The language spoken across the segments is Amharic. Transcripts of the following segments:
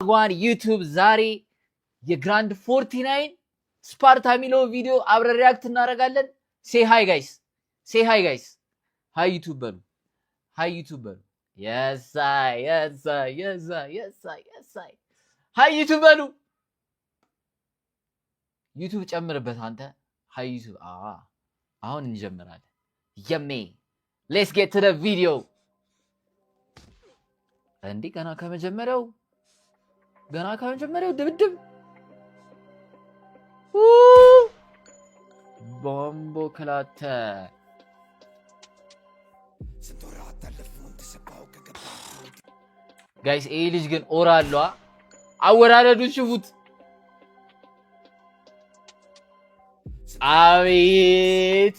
ዋን ዩቲዩብ ዛሬ የግራንድ 49 ስፓርታ ሚለው ቪዲዮ አብረን ሪአክት እናደርጋለን። ሴይ ሃይ ጋይስ ሃይ ዩቲዩብ በሉ የሳይ ሃይ ዩቲዩብ በሉ። ዩቲዩብ ጨምርበት አንተ ሃይ ዩቲዩብ። አሁን እንጀምራለን። የሜ ሌትስ ጌት ቱ ዘ ቪዲዮ። እንዴ ገና ከመጀመሪያው ድብድብ ቦምቦ ክላተ ጋይስ ይሄ ልጅ ግን ኦራ አለው። አወራረዱን ሽፉት። አቤት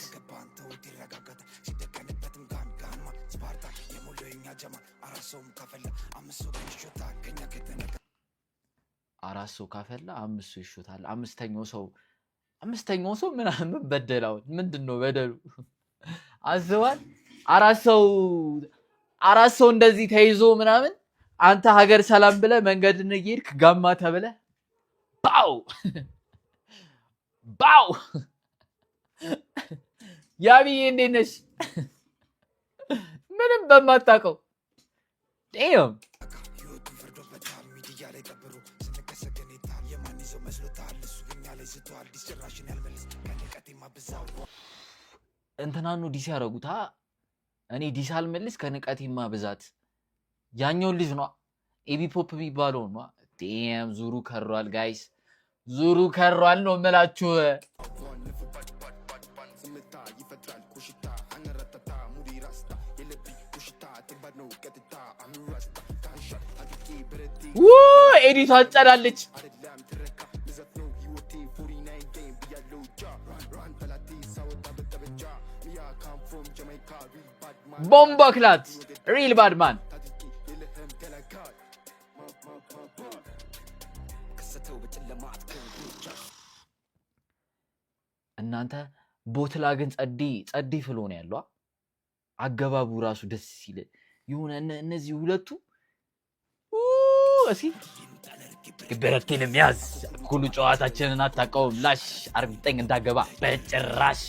አራት ሰው ካፈላ አምስት ሰው ይሾታል። አምስተኛው ሰው ምናምን በደላው ምንድነው በደሉ? አዝዋል አራት ሰው እንደዚህ ተይዞ ምናምን አንተ ሀገር ሰላም ብለ መንገድን እየሄድክ ጋማ ተብለ ባው ያብዬ እንዴት ነሽ? ምንም በማታውቀው ዴም እንትናኑ ዲስ ያረጉታ እኔ ዲስ አልመልስ ከንቀቴማ ብዛት ያኛው ልጅ ነው ኤቢ ፖፕ የሚባለው ነው። ዴም ዙሩ ከሯል ጋይስ፣ ዙሩ ከሯል ነው የምላችሁ። ኤዲቷ አጨዳለች። ቦምባ ክላት ሪል ባድማን እናንተ ቦትላ ግን ጸዲ ፍሎ ነው ያለው። አገባቡ ራሱ ደስ ሲል ይሁን። እነዚህ ሁለቱ እሺ ግበረቴንም ያዝ ኩሉ ጨዋታችንን አታውቀውም። ላሽ 49 እንዳገባ በጭራሽ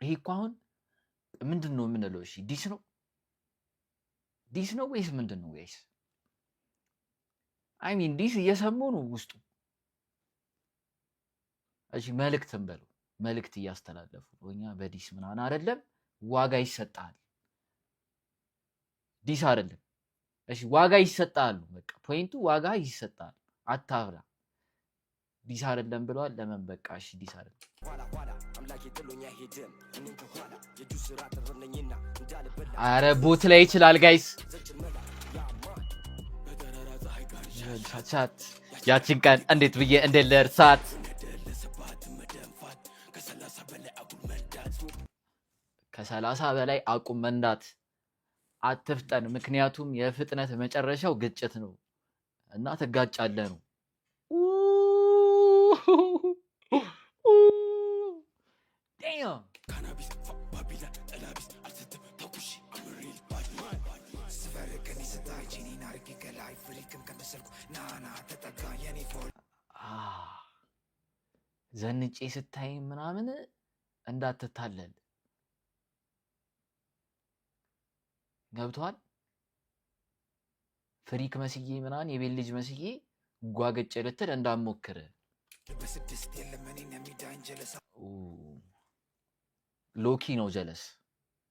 ይሄ እኮ አሁን ምንድን ነው የምንለው? እሺ ዲስ ነው ወይስ ምንድን ነው ወይስ አይሚን ዲስ እየሰሙ ነው ውስጡ። እሺ መልእክትን በለው መልእክት እያስተላለፉ ነው። እኛ በዲስ ምናምን አይደለም፣ ዋጋ ይሰጣል። ዲስ አይደለም። እሺ ዋጋ ይሰጣሉ። በቃ ፖይንቱ ዋጋ ይሰጣል። አታብራ። ዲስ አይደለም ብለዋል። ለምን በቃ እሺ ዲስ አይደለም። አረ ቦት ላይ ይችላል ጋይስ። ቻት ያቺን ቀን እንዴት ብዬ እንደልርሳት። ከ30 በላይ አቁም መንዳት። አትፍጠን፣ ምክንያቱም የፍጥነት መጨረሻው ግጭት ነው እና ትጋጫለህ ነው። ዘንጬ ስታይ ምናምን እንዳትታለል ገብቷል። ፍሪክ መስዬ ምናምን የቤት ልጅ መስዬ ጓገጭ ልትል እንዳትሞክር። ሎኪ ነው ጀለስ።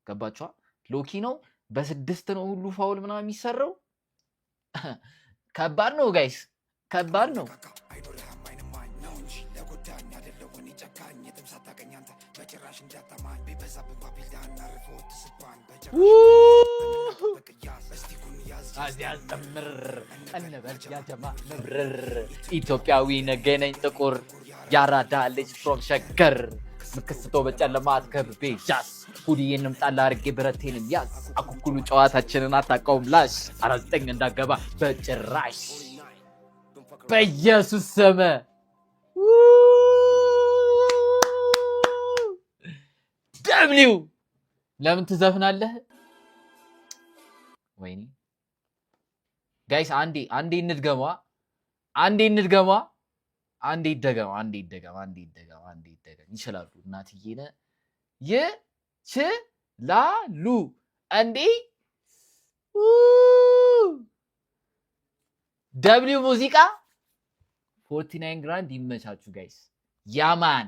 ገባችኋ? ሎኪ ነው። በ6 ነው ሁሉ ፋውል ምናምን የሚሰራው። ከባድ ነው ጋይስ፣ ከባድ ነው። አዚያስተምር እንበል ያጀማ ንብርር ኢትዮጵያዊ ነገነኝ ጥቁር ያራዳ ልጅ ፍሮም ሸገር ምክስቶ በጨለማ አትከብቤ ጃስ ሁዲዬንም ጣል አድርጌ ብረቴንም ያዝ አኩኩሉ ጨዋታችንን አታውቀውም ላሽ 49 እንዳገባ በጭራሽ በኢየሱስ ስም ደብሊው ለምን ትዘፍናለህ? ወይኔ ጋይስ አንዴ እንድገማ ይችላሉ እናትዬ ይችላሉ እንዴ ደብሊው ሙዚቃ 49 ግራንድ ይመቻችሁ ጋይስ ያማን